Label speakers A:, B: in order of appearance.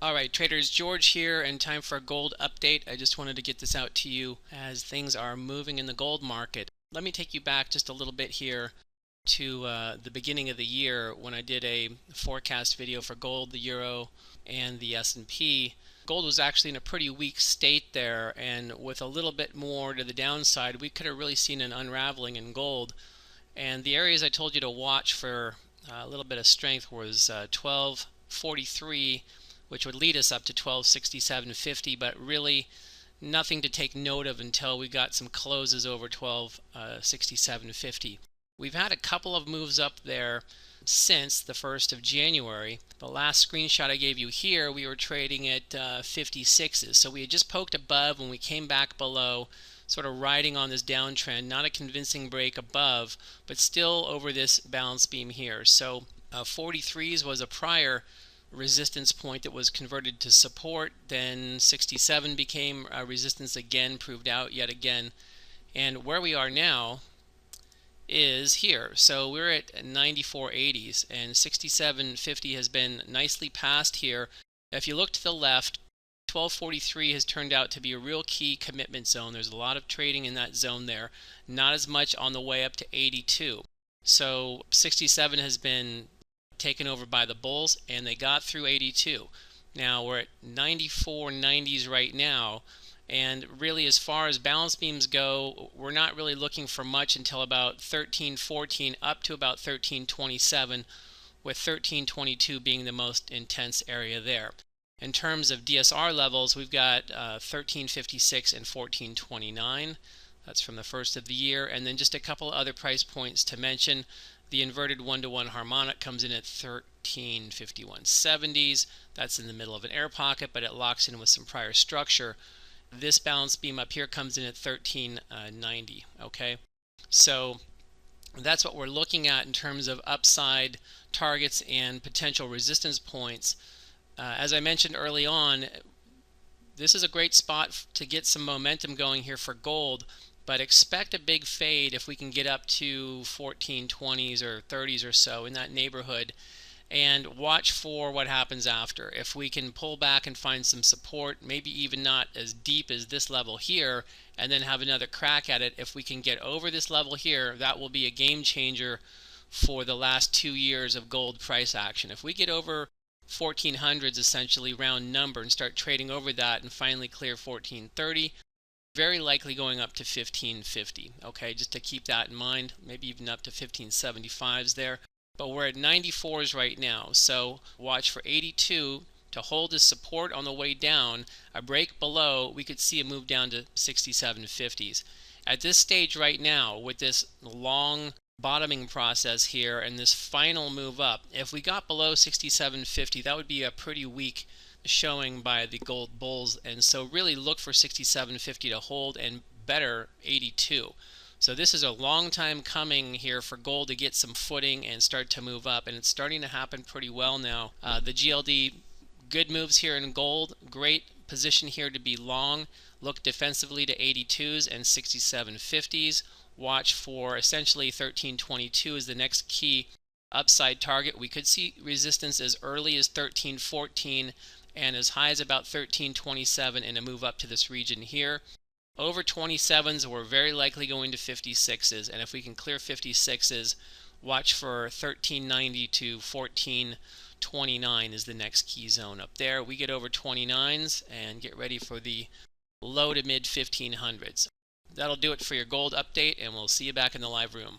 A: Alright traders, George here, and time for a gold update. I just wanted to get this out to you as things are moving in the gold market. Let me take you back just a little bit here to the beginning of the year when I did a forecast video for gold, the euro, and the S&P. Gold was actually in a pretty weak state there, and with a little bit more to the downside, we could have really seen an unraveling in gold. And the areas I told you to watch for a little bit of strength was 1243, which would lead us up to 1267.50, but really nothing to take note of until we got some closes over 1267.50. We've had a couple of moves up there since the 1st of January. The last screenshot I gave you here, we were trading at 56s. So we had just poked above when we came back below, sort of riding on this downtrend. Not a convincing break above, but still over this balance beam here. So 43s was a prior resistance point that was converted to support. Then 67 became resistance again, proved out yet again. And where we are now is here. So we're at 94.80s, and 67.50 has been nicely passed here. If you look to the left, 1243 has turned out to be a real key commitment zone. There's a lot of trading in that zone there, not as much on the way up to 82. So 67 has been taken over by the bulls, and they got through 82. Now we're at 94.90s right now, and really as far as balance beams go, we're not really looking for much until about 1314 up to about 1327, with 1322 being the most intense area there. In terms of DSR levels, we've got 1356 and 1429. That's from the first of the year. And then just a couple other price points to mention. The inverted 1-to-1 harmonic comes in at 1351.70s. That's in the middle of an air pocket, but it locks in with some prior structure. This balance beam up here comes in at 1390. Okay, so that's what we're looking at in terms of upside targets and potential resistance points. As I mentioned early on, this is a great spot to get some momentum going here for gold, but expect a big fade if we can get up to 1420s or 30s or so in that neighborhood, and watch for what happens after. If we can pull back and find some support, maybe even not as deep as this level here, and then have another crack at it, if we can get over this level here, that will be a game changer for the last 2 years of gold price action. If we get over 1400s, essentially round number, and start trading over that and finally clear 1430, very likely going up to 1550. Okay, just to keep that in mind, maybe even up to 1575s there. But we're at 94s right now, so watch for 82 to hold as support on the way down. A break below, we could see a move down to 6750s. At this stage right now, with this long bottoming process here and this final move up, if we got below 6750, that would be a pretty weak showing by the gold bulls, and so really look for 6750 to hold, and better 82. So this is a long time coming here for gold to get some footing and start to move up, and it's starting to happen pretty well now. The GLD, good moves here in gold, great position here to be long. Look defensively to 82s and 6750s. Watch for essentially 1322 as the next key upside target. We could see resistance as early as 1314 and as high as about 1327 in a move up to this region here. Over 27s, we're very likely going to 56s, and if we can clear 56s, watch for 1390 to 1429 is the next key zone up there. We get over 29s and get ready for the low to mid 1500s. That'll do it for your gold update, and we'll see you back in the live room.